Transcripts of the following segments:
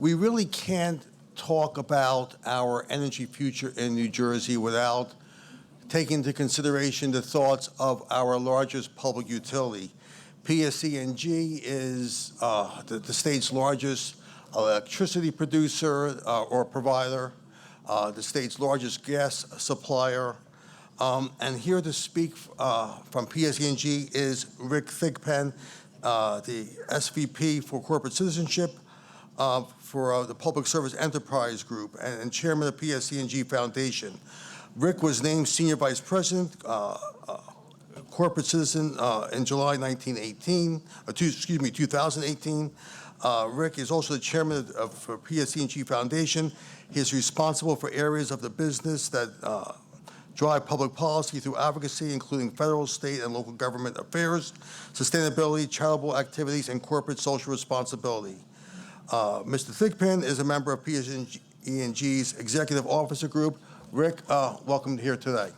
We really can't talk about our energy future in New Jersey without taking into consideration the thoughts of our largest public utility. PSEG is the state's largest electricity producer or provider, the state's largest gas supplier. And here to speak from PSEG is Rick Thigpen, the SVP for Corporate Citizenship for the Public Service Enterprise Group and chairman of the PSEG Foundation. Rick was named Senior Vice President, Corporate Citizen in July 2018. Rick is also the chairman of PSEG Foundation. He is responsible for areas of the business that drive public policy through advocacy, including federal, state, and local government affairs, sustainability, charitable activities, and corporate social responsibility. Mr. Thigpen is a member of PSEG's Executive Officer Group. Rick, welcome here today.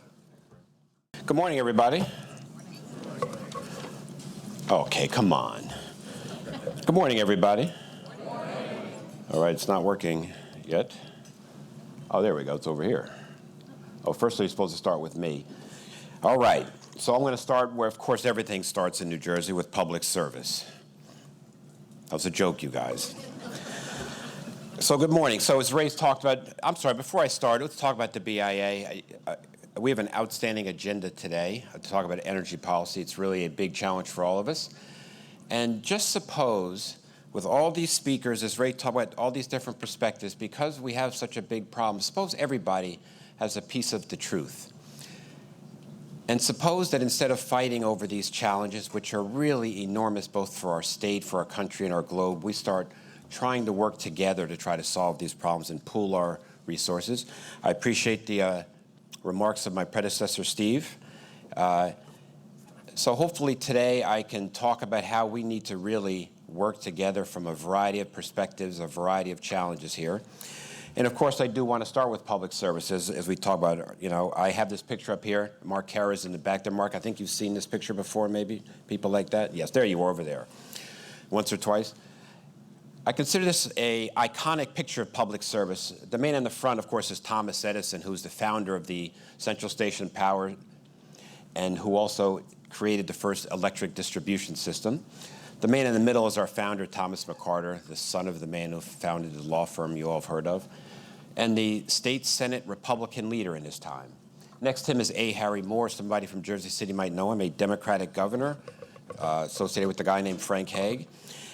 Good morning, everybody. Okay, come on. Good morning, everybody. Good morning. All right, it's not working yet. Oh, there we go. It's over here. Oh, first you're supposed to start with me. All right, so I'm going to start where, of course, everything starts in New Jersey, with public service. That was a joke, you guys. So good morning. So as Ray's talked about, I'm sorry, before I start, let's talk about the BIA. We have an outstanding agenda today to talk about energy policy. It's really a big challenge for all of us. And just suppose, with all these speakers, as Ray talked about all these different perspectives, because we have such a big problem, suppose everybody has a piece of the truth. And suppose that instead of fighting over these challenges, which are really enormous both for our state, for our country, and our globe, we start trying to work together to try to solve these problems and pool our resources. I appreciate the remarks of my predecessor, Steve. So hopefully today I can talk about how we need to really work together from a variety of perspectives, a variety of challenges here. And of course, I do want to start with public services as we talk about, you know, I have this picture up here. Mark Carra's in the back there. Mark, I think you've seen this picture before, maybe? People like that? Yes, there you are over there. Once or twice. I consider this an iconic picture of public service. The man in the front, of course, is Thomas Edison, who's the founder of the Central Station Power and who also created the first electric distribution system. The man in the middle is our founder, Thomas McCarter, the son of the man who founded the law firm you all have heard of, and the state Senate Republican leader in his time. Next to him is A. Harry Moore. Somebody from Jersey City might know him, a Democratic governor associated with a guy named Frank Hague.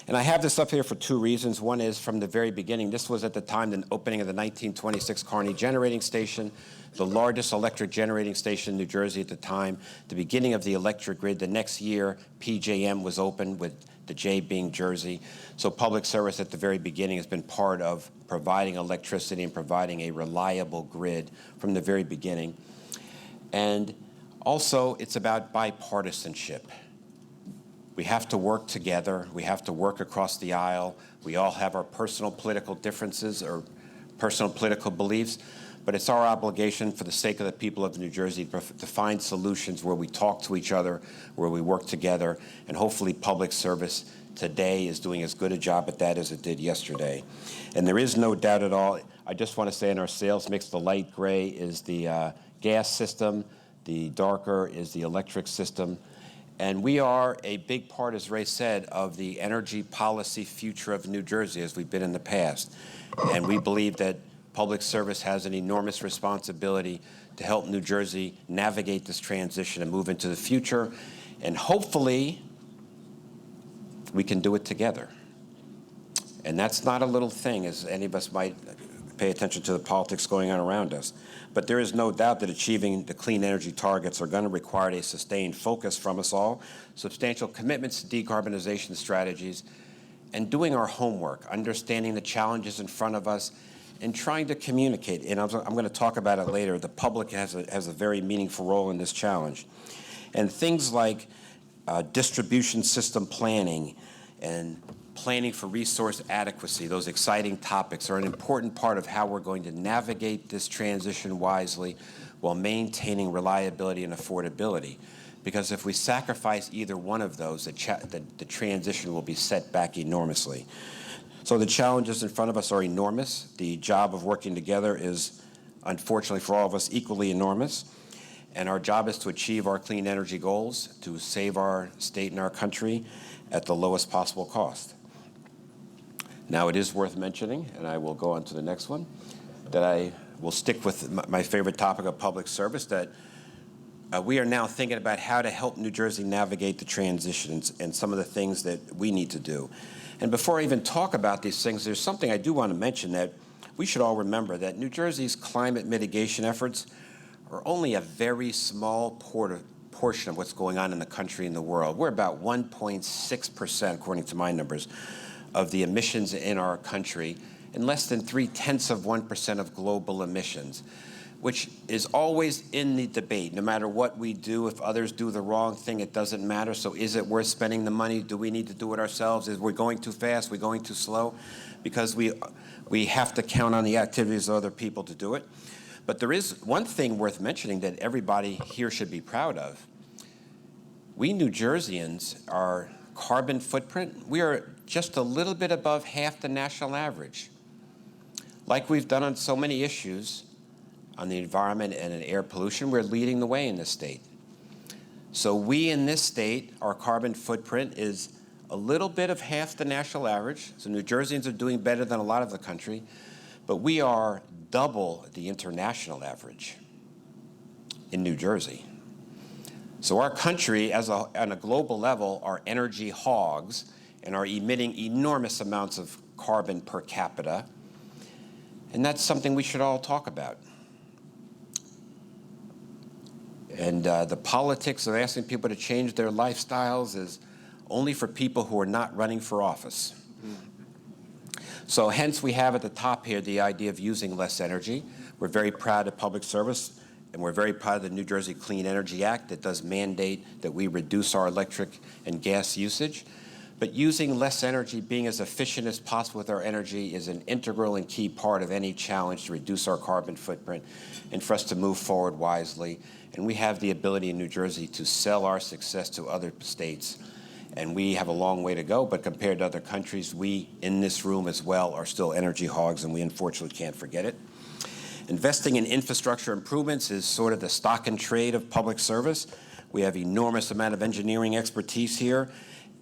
And I have this up here for two reasons. One is from the very beginning. This was at the time the opening of the 1926 Kearney Generating Station, the largest electric generating station in New Jersey at the time, the beginning of the electric grid. The next year, PJM was opened, with the J being Jersey. So public service at the very beginning has been part of providing electricity and providing a reliable grid from the very beginning. And also, it's about bipartisanship. We have to work together. We have to work across the aisle. We all have our personal political differences or personal political beliefs, but it's our obligation for the sake of the people of New Jersey to find solutions where we talk to each other, where we work together, and hopefully public service today is doing as good a job at that as it did yesterday. And there is no doubt at all, I just want to say in our sales mix, the light gray is the gas system, the darker is the electric system. And we are a big part, as Ray said, of the energy policy future of New Jersey, as we've been in the past. And we believe that public service has an enormous responsibility to help New Jersey navigate this transition and move into the future. And hopefully, we can do it together. And that's not a little thing, as any of us might pay attention to the politics going on around us. But there is no doubt that achieving the clean energy targets are going to require a sustained focus from us all, substantial commitments to decarbonization strategies, and doing our homework, understanding the challenges in front of us, and trying to communicate. And I'm going to talk about it later. The public has a very meaningful role in this challenge. And things like distribution system planning and planning for resource adequacy, those exciting topics, are an important part of how we're going to navigate this transition wisely while maintaining reliability and affordability. Because if we sacrifice either one of those, the transition will be set back enormously. So the challenges in front of us are enormous. The job of working together is, unfortunately for all of us, equally enormous. And our job is to achieve our clean energy goals, to save our state and our country at the lowest possible cost. Now, it is worth mentioning, and I will go on to the next one, that I will stick with my favorite topic of public service, that we are now thinking about how to help New Jersey navigate the transitions and some of the things that we need to do. And before I even talk about these things, there's something I do want to mention that we should all remember, that New Jersey's climate mitigation efforts are only a very small portion of what's going on in the country and the world. We're about 1.6%, according to my numbers, of the emissions in our country, and less than 0.3% of global emissions, which is always in the debate. No matter what we do, if others do the wrong thing, it doesn't matter. So is it worth spending the money? Do we need to do it ourselves? Is we going too fast? We're going too slow? Because we have to count on the activities of other people to do it. But there is one thing worth mentioning that everybody here should be proud of. We New Jerseyans, our carbon footprint, we are just a little bit above half the national average. Like we've done on so many issues on the environment and in air pollution, we're leading the way in this state. So we in this state, our carbon footprint is a little bit of half the national average. So New Jerseyans are doing better than a lot of the country, but we are double the international average in New Jersey. So our country, on a global level, are energy hogs and are emitting enormous amounts of carbon per capita. And that's something we should all talk about. And the politics of asking people to change their lifestyles is only for people who are not running for office. So hence we have at the top here the idea of using less energy. We're very proud of public service, and we're very proud of the New Jersey Clean Energy Act that does mandate that we reduce our electric and gas usage. But using less energy, being as efficient as possible with our energy, is an integral and key part of any challenge to reduce our carbon footprint and for us to move forward wisely. And we have the ability in New Jersey to sell our success to other states. And we have a long way to go, but compared to other countries, we in this room as well are still energy hogs, and we unfortunately can't forget it. Investing in infrastructure improvements is sort of the stock and trade of public service. We have enormous amount of engineering expertise here,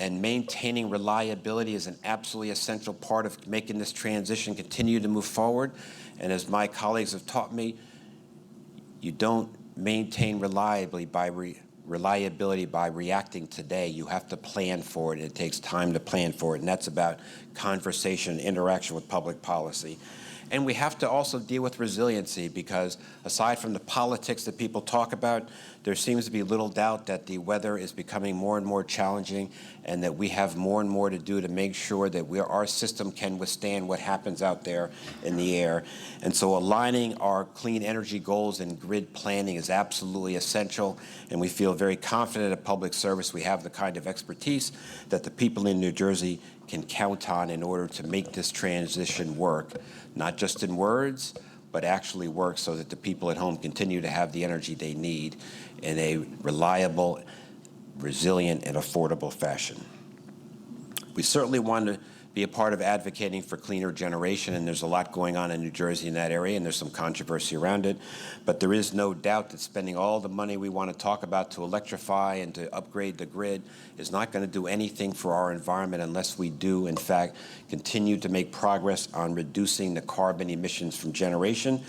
and maintaining reliability is an absolutely essential part of making this transition continue to move forward. And as my colleagues have taught me, you don't maintain reliability by reacting today. You have to plan for it. It takes time to plan for it, and that's about conversation, interaction with public policy. And we have to also deal with resiliency, because aside from the politics that people talk about, there seems to be little doubt that the weather is becoming more and more challenging, and that we have more and more to do to make sure that our system can withstand what happens out there in the air. And so aligning our clean energy goals and grid planning is absolutely essential, and we feel very confident at public service we have the kind of expertise that the people in New Jersey can count on in order to make this transition work, not just in words, but actually work so that the people at home continue to have the energy they need in a reliable, resilient, and affordable fashion. We certainly want to be a part of advocating for cleaner generation, and there's a lot going on in New Jersey in that area, and there's some controversy around it. But there is no doubt that spending all the money we want to talk about to electrify and to upgrade the grid is not going to do anything for our environment unless we do, in fact, continue to make progress on reducing the carbon emissions from generation,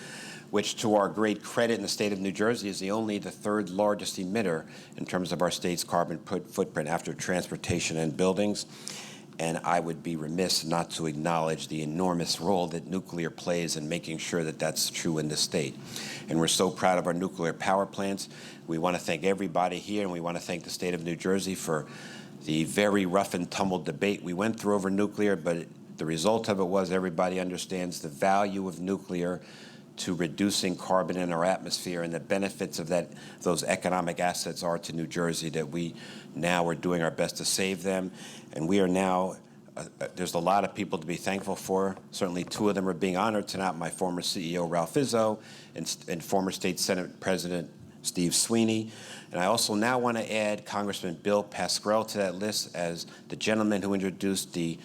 which, to our great credit in the state of New Jersey, is the third largest emitter in terms of our state's carbon footprint after transportation and buildings. And I would be remiss not to acknowledge the enormous role that nuclear plays in making sure that that's true in the state. And we're so proud of our nuclear power plants. We want to thank everybody here, and we want to thank the state of New Jersey for the very rough and tumble debate we went through over nuclear, but the result of it was everybody understands the value of nuclear to reducing carbon in our atmosphere, and the benefits of those economic assets are to New Jersey, that we now are doing our best to save them. And we are now, there's a lot of people to be thankful for. Certainly two of them are being honored tonight, my former CEO, Ralph Izzo, and former State Senate President Steve Sweeney. And I also now want to add Congressman Bill Pascrell to that list as the gentleman who introduced the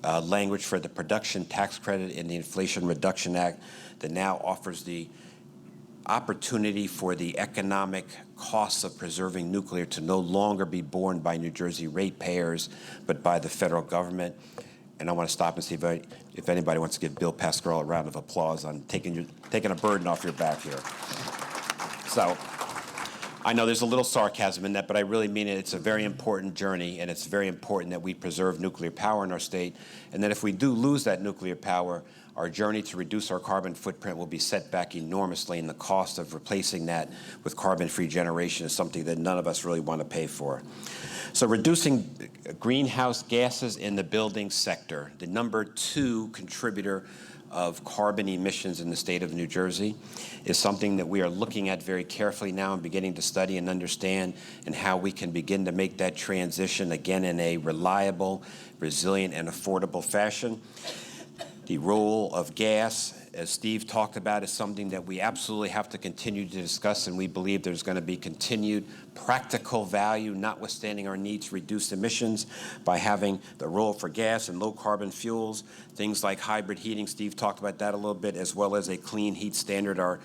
language for the production tax credit in the Inflation Reduction Act that now offers the opportunity for the economic costs of preserving nuclear to no longer be borne by New Jersey ratepayers, but by the federal government. And I want to stop and see if anybody wants to give Bill Pasquarello a round of applause on taking a burden off your back here. So I know there's a little sarcasm in that, but I really mean it. It's a very important journey, and it's very important that we preserve nuclear power in our state, and that if we do lose that nuclear power, our journey to reduce our carbon footprint will be set back enormously, and the cost of replacing that with carbon-free generation is something that none of us really want to pay for. So reducing greenhouse gases in the building sector, the number 2 contributor of carbon emissions in the state of New Jersey, is something that we are looking at very carefully now and beginning to study and understand, and how we can begin to make that transition again in a reliable, resilient, and affordable fashion. The role of gas, as Steve talked about, is something that we absolutely have to continue to discuss, and we believe there's going to be continued practical value, notwithstanding our need to reduce emissions, by having the role for gas and low-carbon fuels, things like hybrid heating. Steve talked about that a little bit, as well as a clean heat standard our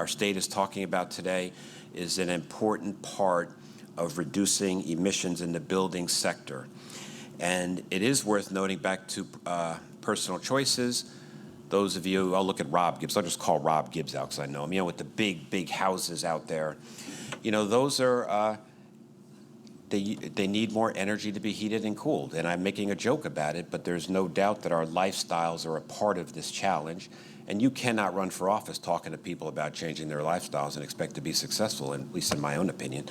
state is talking about today, is an important part of reducing emissions in the building sector. And it is worth noting, back to personal choices, those of you, I'll look at Rob Gibbs. I'll just call Rob Gibbs out because I know him, with the big houses out there. Those are, they need more energy to be heated and cooled. And I'm making a joke about it, but there's no doubt that our lifestyles are a part of this challenge. And you cannot run for office talking to people about changing their lifestyles and expect to be successful, at least in my own opinion.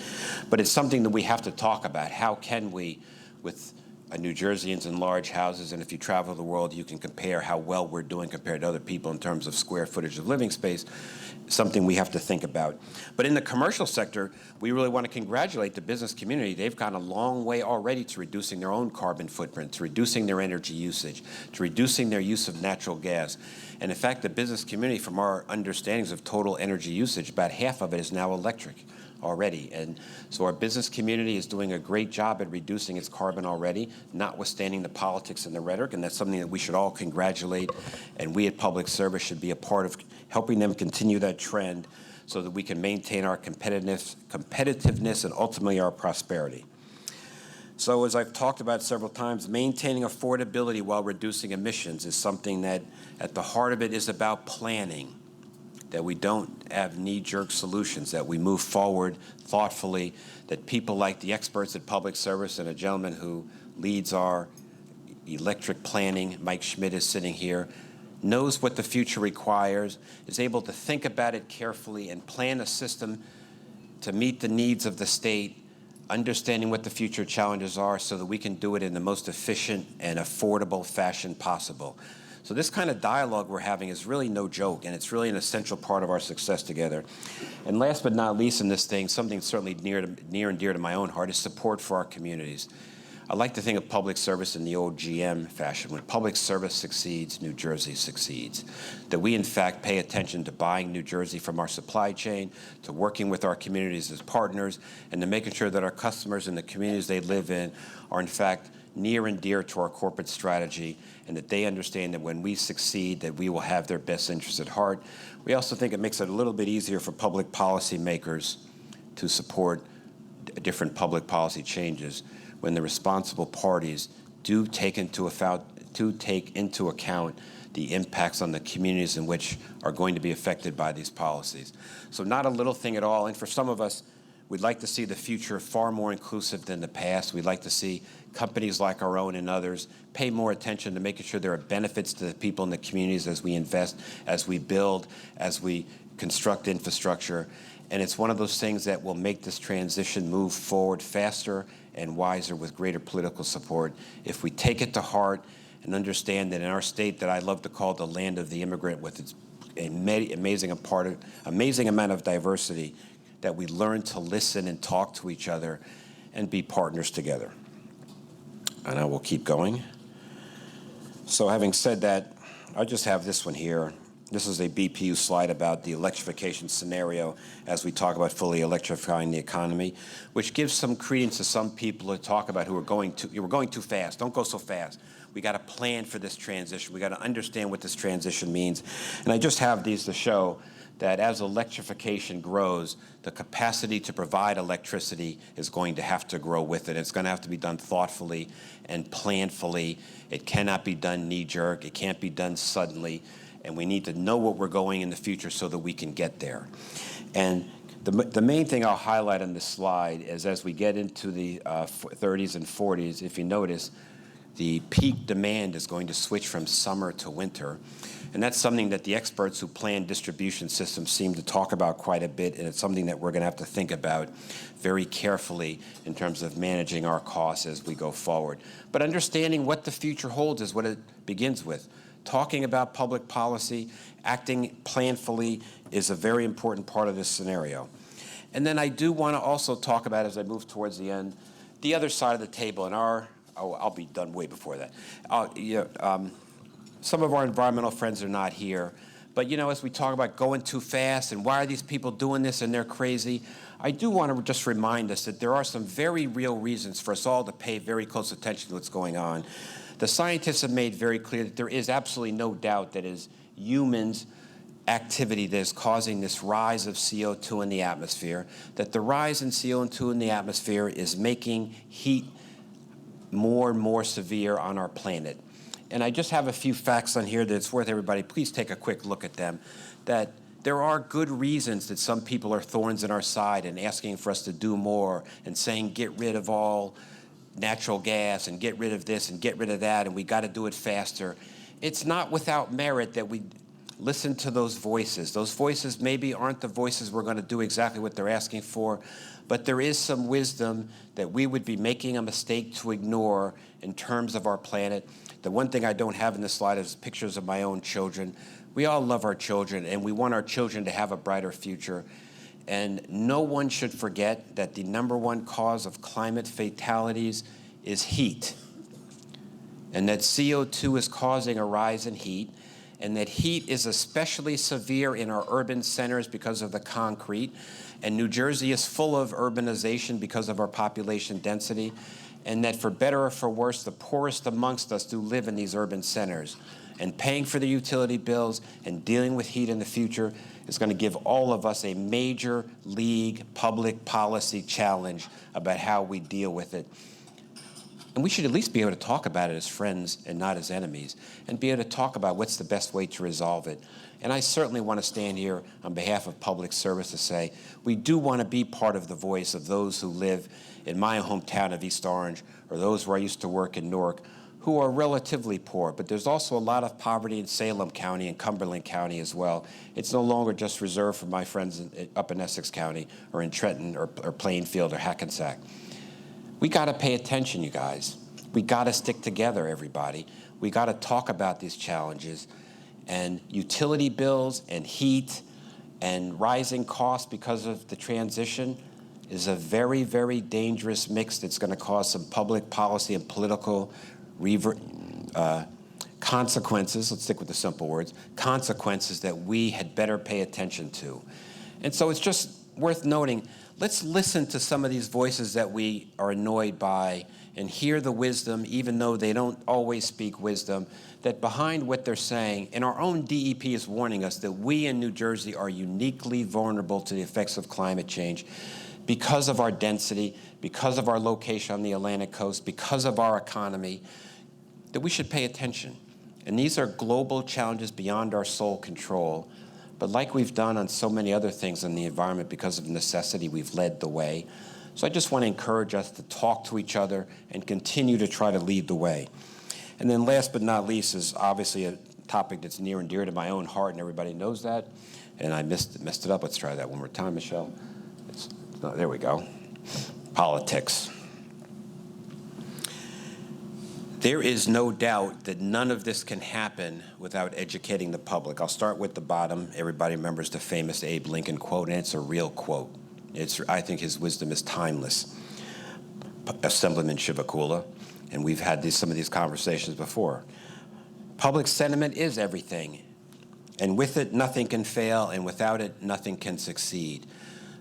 But it's something that we have to talk about. How can we, with New Jerseyans in large houses, and if you travel the world, you can compare how well we're doing compared to other people in terms of square footage of living space, something we have to think about. But in the commercial sector, we really want to congratulate the business community. They've gone a long way already to reducing their own carbon footprint, to reducing their energy usage, to reducing their use of natural gas. And in fact, the business community, from our understandings of total energy usage, about half of it is now electric already. And so our business community is doing a great job at reducing its carbon already, notwithstanding the politics and the rhetoric, and that's something that we should all congratulate, and we at Public Service should be a part of helping them continue that trend so that we can maintain our competitiveness and ultimately our prosperity. So as I've talked about several times, maintaining affordability while reducing emissions is something that at the heart of it is about planning, that we don't have knee-jerk solutions, that we move forward thoughtfully, that people like the experts at Public Service and a gentleman who leads our electric planning, Mike Schmidt is sitting here, knows what the future requires, is able to think about it carefully and plan a system to meet the needs of the state, understanding what the future challenges are so that we can do it in the most efficient and affordable fashion possible. So this kind of dialogue we're having is really no joke, and it's really an essential part of our success together. And last but not least in this thing, something certainly near and dear to my own heart, is support for our communities. I like to think of public service in the old GM fashion. When public service succeeds, New Jersey succeeds. That we, in fact, pay attention to buying New Jersey from our supply chain, to working with our communities as partners, and to making sure that our customers and the communities they live in are, in fact, near and dear to our corporate strategy, and that they understand that when we succeed, that we will have their best interests at heart. We also think it makes it a little bit easier for public policy makers to support different public policy changes when the responsible parties do take into account the impacts on the communities in which are going to be affected by these policies. So not a little thing at all, and for some of us, we'd like to see the future far more inclusive than the past. We'd like to see companies like our own and others pay more attention to making sure there are benefits to the people in the communities as we invest, as we build, as we construct infrastructure. And it's one of those things that will make this transition move forward faster and wiser with greater political support if we take it to heart and understand that in our state that I love to call the land of the immigrant, with its amazing amount of diversity, that we learn to listen and talk to each other and be partners together. And I will keep going. So having said that, I just have this one here. This is a BPU slide about the electrification scenario as we talk about fully electrifying the economy, which gives some credence to some people who talk about you were going too fast. Don't go so fast. We got to plan for this transition. We got to understand what this transition means. And I just have these to show that as electrification grows, the capacity to provide electricity is going to have to grow with it. It's going to have to be done thoughtfully and planfully. It cannot be done knee-jerk. It can't be done suddenly. And we need to know what we're going in the future so that we can get there. And the main thing I'll highlight on this slide is as we get into the 30s and 40s, if you notice, the peak demand is going to switch from summer to winter. And that's something that the experts who plan distribution systems seem to talk about quite a bit, and it's something that we're going to have to think about very carefully in terms of managing our costs as we go forward. But understanding what the future holds is what it begins with. Talking about public policy, acting planfully is a very important part of this scenario. And then I do want to also talk about, as I move towards the end, the other side of the table. And I'll be done way before that. Some of our environmental friends are not here. But, as we talk about going too fast and why are these people doing this and they're crazy, I do want to just remind us that there are some very real reasons for us all to pay very close attention to what's going on. The scientists have made very clear that there is absolutely no doubt that it is humans' activity that is causing this rise of CO2 in the atmosphere, that the rise in CO2 in the atmosphere is making heat more and more severe on our planet. And I just have a few facts on here that it's worth everybody, please take a quick look at them, that there are good reasons that some people are thorns in our side and asking for us to do more and saying get rid of all natural gas and get rid of this and get rid of that and we got to do it faster. It's not without merit that we listen to those voices. Those voices maybe aren't the voices we're going to do exactly what they're asking for, but there is some wisdom that we would be making a mistake to ignore in terms of our planet. The one thing I don't have in this slide is pictures of my own children. We all love our children, and we want our children to have a brighter future. And no one should forget that the #1 cause of climate fatalities is heat, and that CO2 is causing a rise in heat, and that heat is especially severe in our urban centers because of the concrete. And New Jersey is full of urbanization because of our population density, and that for better or for worse, the poorest amongst us do live in these urban centers. And paying for the utility bills and dealing with heat in the future is going to give all of us a major league public policy challenge about how we deal with it. And we should at least be able to talk about it as friends and not as enemies, and be able to talk about what's the best way to resolve it. And I certainly want to stand here on behalf of public service to say we do want to be part of the voice of those who live in my hometown of East Orange, or those where I used to work in Newark, who are relatively poor. But there's also a lot of poverty in Salem County and Cumberland County as well. It's no longer just reserved for my friends up in Essex County or in Trenton or Plainfield or Hackensack. We got to pay attention, you guys. We got to stick together, everybody. We got to talk about these challenges. And utility bills and heat and rising costs because of the transition is a very, very dangerous mix that's going to cause some public policy and political consequences. Let's stick with the simple words. Consequences that we had better pay attention to. And so it's just worth noting, let's listen to some of these voices that we are annoyed by and hear the wisdom, even though they don't always speak wisdom, that behind what they're saying, and our own DEP is warning us that we in New Jersey are uniquely vulnerable to the effects of climate change because of our density, because of our location on the Atlantic coast, because of our economy, that we should pay attention. And these are global challenges beyond our sole control. But like we've done on so many other things in the environment, because of necessity, we've led the way. So I just want to encourage us to talk to each other and continue to try to lead the way. And then last but not least is obviously a topic that's near and dear to my own heart, and everybody knows that. And I messed it up. Let's try that one more time, Michelle. There we go. Politics. There is no doubt that none of this can happen without educating the public. I'll start with the bottom. Everybody remembers the famous Abe Lincoln quote, and it's a real quote. I think his wisdom is timeless. Assemblyman Shivakula, and we've had some of these conversations before. Public sentiment is everything, and with it, nothing can fail, and without it, nothing can succeed.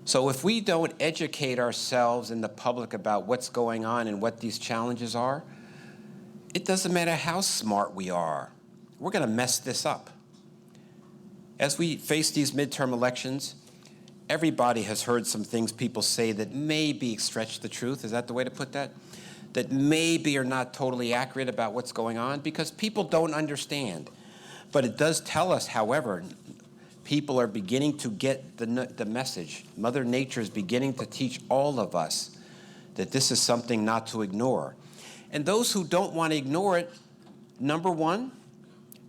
So if we don't educate ourselves and the public about what's going on and what these challenges are, it doesn't matter how smart we are, we're going to mess this up. As we face these midterm elections, everybody has heard some things people say that maybe stretch the truth. Is that the way to put that? That maybe are not totally accurate about what's going on because people don't understand. But it does tell us, however, people are beginning to get the message. Mother Nature is beginning to teach all of us that this is something not to ignore. And those who don't want to ignore it, number one,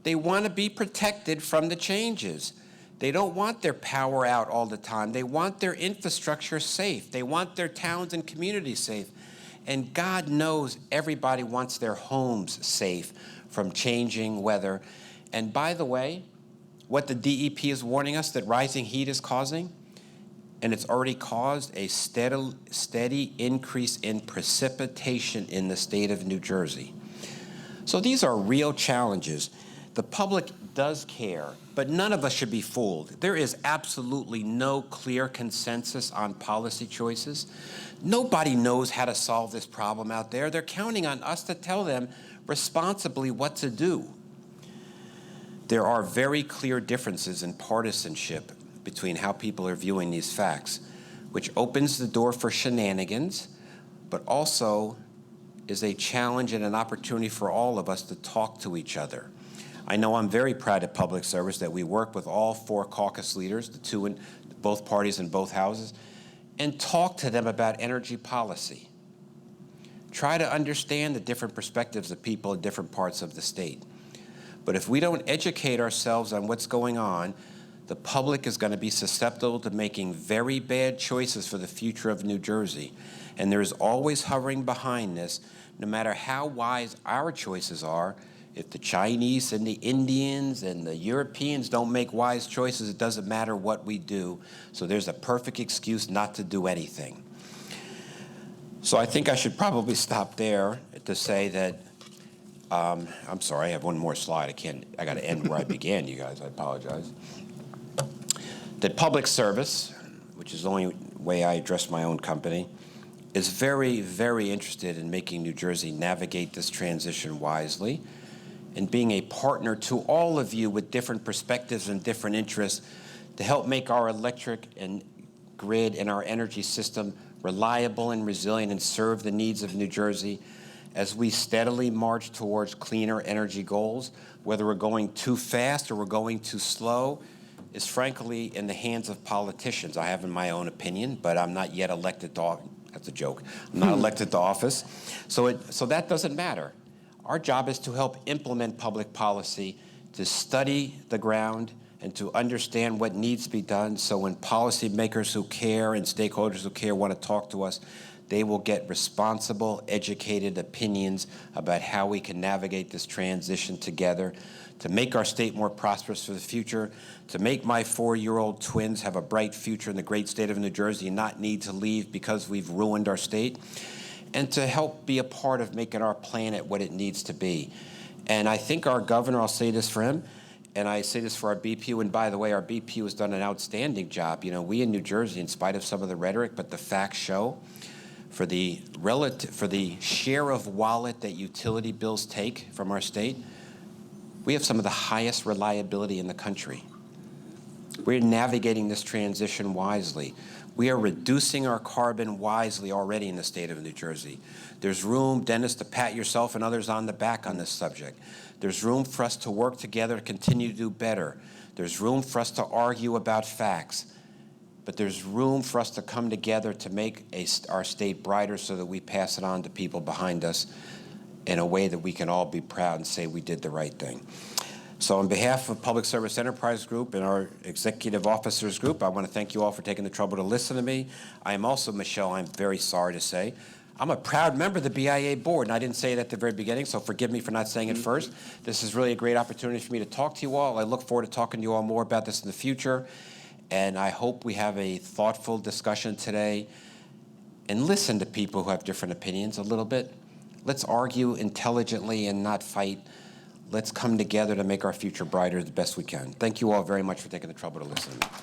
they want to be protected from the changes. They don't want their power out all the time. They want their infrastructure safe. They want their towns and communities safe. And God knows everybody wants their homes safe from changing weather. And by the way, what the DEP is warning us that rising heat is causing, and it's already caused a steady increase in precipitation in the state of New Jersey. So these are real challenges. The public does care, but none of us should be fooled. There is absolutely no clear consensus on policy choices. Nobody knows how to solve this problem out there. They're counting on us to tell them responsibly what to do. There are very clear differences in partisanship between how people are viewing these facts, which opens the door for shenanigans, but also is a challenge and an opportunity for all of us to talk to each other. I know I'm very proud at Public Service that we work with all 4 caucus leaders, the 2 in both parties in both houses, and talk to them about energy policy. Try to understand the different perspectives of people in different parts of the state. But if we don't educate ourselves on what's going on, the public is going to be susceptible to making very bad choices for the future of New Jersey. And there is always hovering behind this, no matter how wise our choices are. If the Chinese and the Indians and the Europeans don't make wise choices, it doesn't matter what we do. So there's a perfect excuse not to do anything. So I think I should probably stop there to say that, I'm sorry, I have one more slide. I got to end where I began, you guys. I apologize. That public service, which is the only way I address my own company, is very, very interested in making New Jersey navigate this transition wisely and being a partner to all of you with different perspectives and different interests to help make our electric and grid and our energy system reliable and resilient and serve the needs of New Jersey as we steadily march towards cleaner energy goals. Whether we're going too fast or we're going too slow is frankly in the hands of politicians. I have my own opinion, but I'm not yet elected to office. That's a joke. I'm not elected to office. So that doesn't matter. Our job is to help implement public policy, to study the ground, and to understand what needs to be done so when policymakers who care and stakeholders who care want to talk to us, they will get responsible, educated opinions about how we can navigate this transition together to make our state more prosperous for the future, to make my 4-year-old twins have a bright future in the great state of New Jersey and not need to leave because we've ruined our state, and to help be a part of making our planet what it needs to be. And I think our governor, I'll say this for him, and I say this for our BPU, and by the way, our BPU has done an outstanding job. You know, we in New Jersey, in spite of some of the rhetoric, but the facts show, for the share of wallet that utility bills take from our state, we have some of the highest reliability in the country. We're navigating this transition wisely. We are reducing our carbon wisely already in the state of New Jersey. There's room, Dennis, to pat yourself and others on the back on this subject. There's room for us to work together to continue to do better. There's room for us to argue about facts. But there's room for us to come together to make our state brighter so that we pass it on to people behind us in a way that we can all be proud and say we did the right thing. So on behalf of Public Service Enterprise Group and our Executive Officers Group, I want to thank you all for taking the trouble to listen to me. I am also, Michelle, I'm very sorry to say, I'm a proud member of the BIA board, and I didn't say it at the very beginning, so forgive me for not saying it first. This is really a great opportunity for me to talk to you all. I look forward to talking to you all more about this in the future, and I hope we have a thoughtful discussion today and listen to people who have different opinions a little bit. Let's argue intelligently and not fight. Let's come together to make our future brighter the best we can. Thank you all very much for taking the trouble to listen to me.